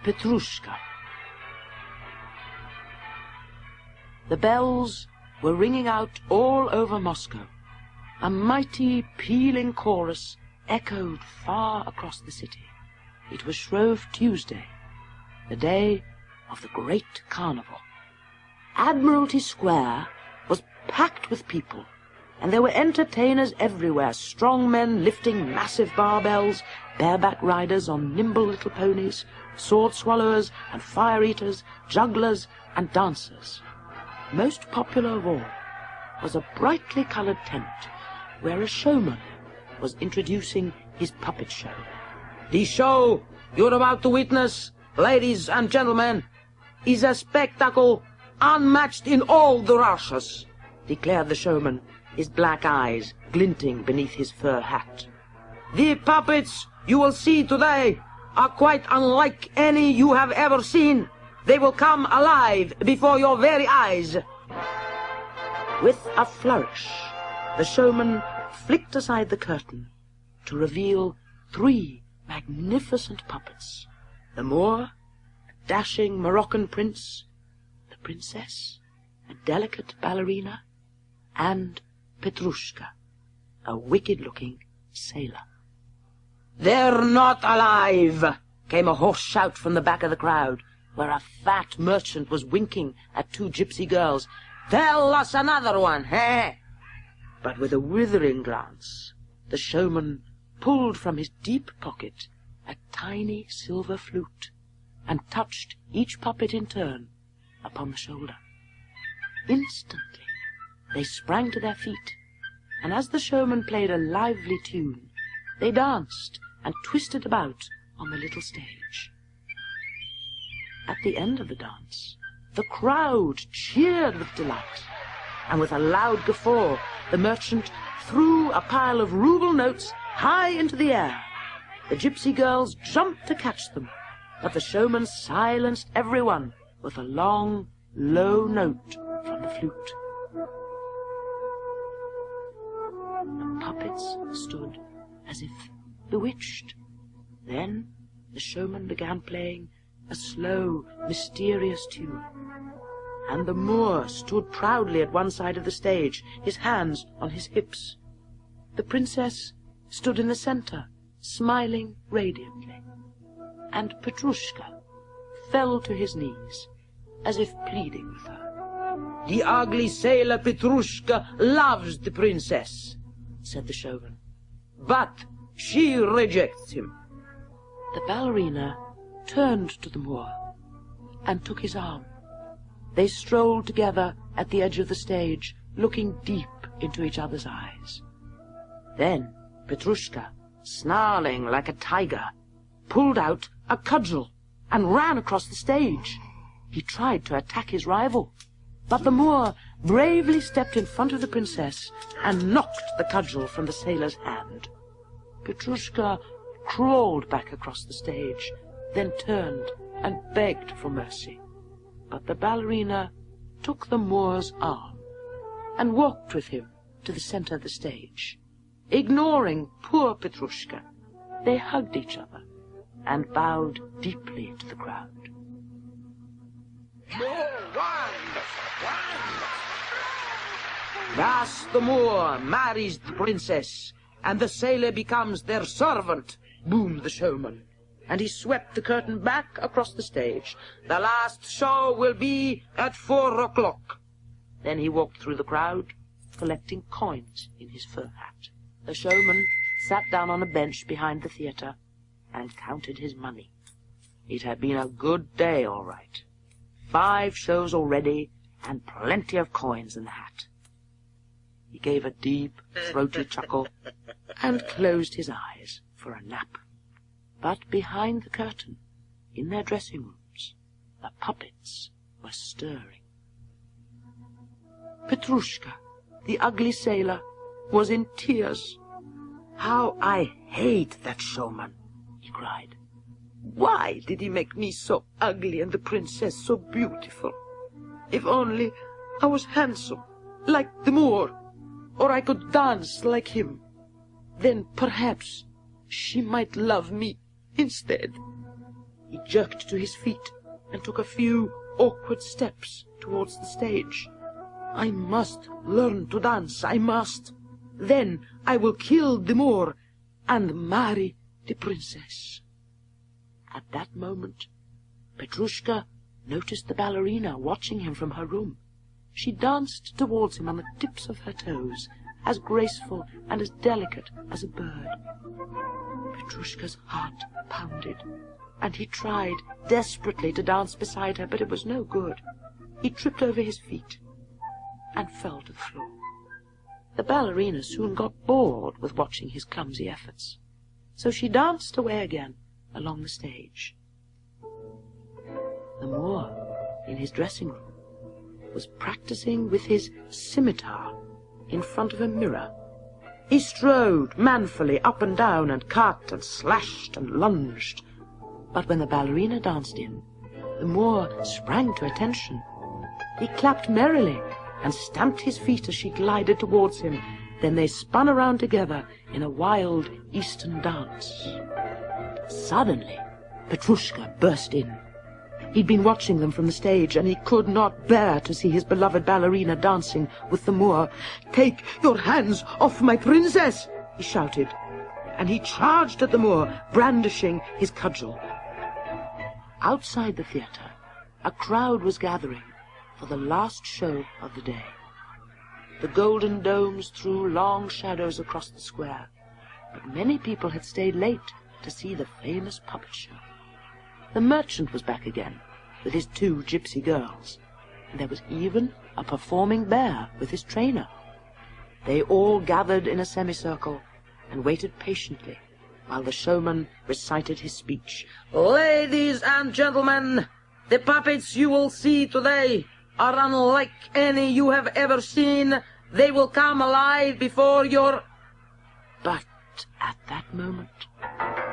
Petrushka. The bells were ringing out all over Moscow. A mighty pealing chorus echoed far across the city. It was Shrove Tuesday, the day of the great carnival. Admiralty Square was packed with people, and there were entertainers everywhere, strong men lifting massive barbells, bareback riders on nimble little ponies, sword swallowers and fire eaters, jugglers and dancers. Most popular of all was a brightly coloured tent where a showman was introducing his puppet show. The show you're about to witness, ladies and gentlemen, is a spectacle unmatched in all the Russias, declared the showman, his black eyes glinting beneath his fur hat. The puppets you will see today are quite unlike any you have ever seen. They will come alive before your very eyes. With a flourish, the showman flicked aside the curtain to reveal 3 magnificent puppets: the Moor, a dashing Moroccan prince, the princess, a delicate ballerina, and Petrushka, a wicked-looking sailor. "They're not alive!" came a hoarse shout from the back of the crowd, where a fat merchant was winking at 2 gypsy girls. "Tell us another one, eh?" But with a withering glance, the showman pulled from his deep pocket a tiny silver flute and touched each puppet in turn upon the shoulder. Instantly they sprang to their feet, and as the showman played a lively tune, they danced and twisted about on the little stage. At the end of the dance, the crowd cheered with delight, and with a loud guffaw, the merchant threw a pile of rouble notes high into the air. The gypsy girls jumped to catch them, but the showman silenced everyone with a long, low note from the flute. The puppets stood as if bewitched. Then the showman began playing a slow, mysterious tune, and the Moor stood proudly at one side of the stage, his hands on his hips. The princess stood in the centre, smiling radiantly, and Petrushka fell to his knees, as if pleading with her. "The ugly sailor Petrushka loves the princess," said the showman, "but she rejects him." The ballerina turned to the Moor and took his arm. They strolled together at the edge of the stage, looking deep into each other's eyes. Then Petrushka, snarling like a tiger, pulled out a cudgel and ran across the stage. He tried to attack his rival, but the Moor bravely stepped in front of the princess and knocked the cudgel from the sailor's hand. Petrushka crawled back across the stage, then turned and begged for mercy. But the ballerina took the Moor's arm and walked with him to the center of the stage. Ignoring poor Petrushka, they hugged each other and bowed deeply to the crowd. Thus the Moor marries the princess, and the sailor becomes their servant, boomed the showman, and he swept the curtain back across the stage. "The last show will be at 4 o'clock. Then he walked through the crowd, collecting coins in his fur hat. The showman sat down on a bench behind the theatre and counted his money. It had been a good day, all right. 5 shows already, and plenty of coins in the hat. He gave a deep, throaty chuckle and closed his eyes for a nap. But behind the curtain, in their dressing rooms, the puppets were stirring. Petrushka, the ugly sailor, was in tears. "How I hate that showman," he cried. "Why did he make me so ugly and the princess so beautiful? If only I was handsome, like the Moor, or I could dance like him, then perhaps she might love me instead." He jerked to his feet and took a few awkward steps towards the stage. "I must learn to dance, I must. Then I will kill the Moor and marry the princess." At that moment, Petrushka noticed the ballerina watching him from her room. She danced towards him on the tips of her toes, as graceful and as delicate as a bird. Petrushka's heart pounded, and he tried desperately to dance beside her, but it was no good. He tripped over his feet and fell to the floor. The ballerina soon got bored with watching his clumsy efforts, so she danced away again along the stage. The Moor, in his dressing room, was practicing with his scimitar in front of a mirror. He strode manfully up and down and cut and slashed and lunged. But when the ballerina danced in, the Moor sprang to attention. He clapped merrily and stamped his feet as she glided towards him. Then they spun around together in a wild Eastern dance. Suddenly, Petrushka burst in. He'd been watching them from the stage, and he could not bear to see his beloved ballerina dancing with the Moor. "Take your hands off my princess!" he shouted, and he charged at the Moor, brandishing his cudgel. Outside the theatre, a crowd was gathering for the last show of the day. The golden domes threw long shadows across the square, but many people had stayed late to see the famous puppet show. The merchant was back again, with his 2 gypsy girls, and there was even a performing bear with his trainer. They all gathered in a semicircle and waited patiently while the showman recited his speech. "Ladies and gentlemen, the puppets you will see today are unlike any you have ever seen. They will come alive before your—" But at that moment,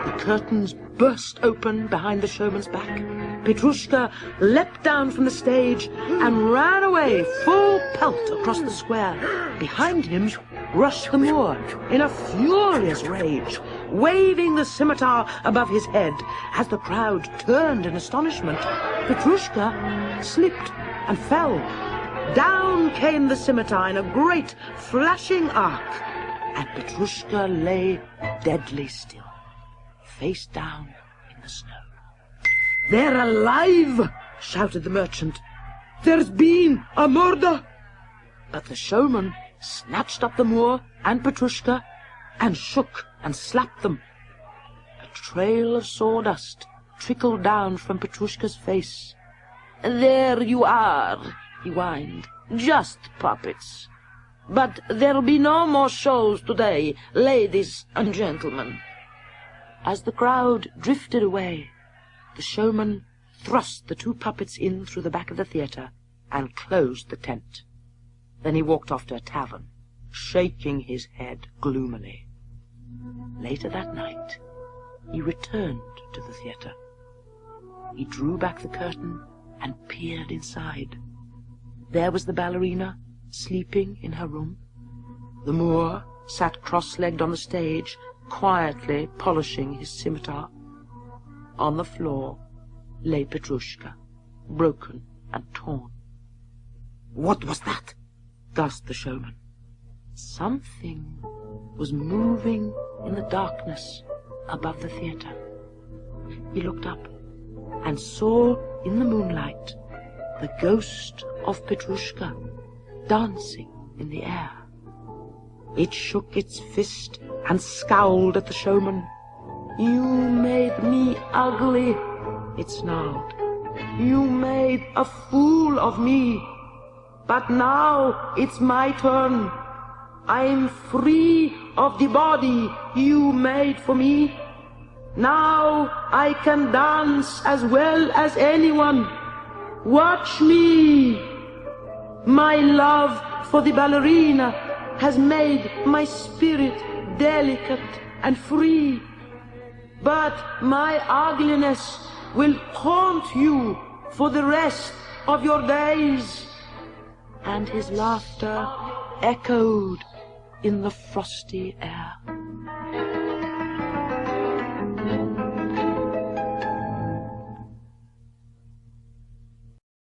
the curtains burst open behind the showman's back. Petrushka leapt down from the stage and ran away full pelt across the square. Behind him rushed the Moor in a furious rage, waving the scimitar above his head. As the crowd turned in astonishment, Petrushka slipped and fell. Down came the scimitar in a great flashing arc, and Petrushka lay deadly still, face down in the snow. "They're alive!" shouted the merchant. "There's been a murder!" But the showman snatched up the Moor and Petrushka and shook and slapped them. A trail of sawdust trickled down from Petrushka's face. "There you are," he whined, "just puppets. But there'll be no more shows today, ladies and gentlemen." As the crowd drifted away, the showman thrust the 2 puppets in through the back of the theatre and closed the tent. Then he walked off to a tavern, shaking his head gloomily. Later that night, he returned to the theatre. He drew back the curtain and peered inside. There was the ballerina, sleeping in her room. The Moor sat cross-legged on the stage, quietly polishing his scimitar. On the floor lay Petrushka, broken and torn. "What was that?" gasped the showman. Something was moving in the darkness above the theatre. He looked up and saw in the moonlight the ghost of Petrushka dancing in the air. It shook its fist and scowled at the showman. "You made me ugly," it snarled. "You made a fool of me. But now it's my turn. I'm free of the body you made for me. Now I can dance as well as anyone. Watch me. My love for the ballerina has made my spirit delicate and free. But my ugliness will haunt you for the rest of your days." And his laughter echoed in the frosty air.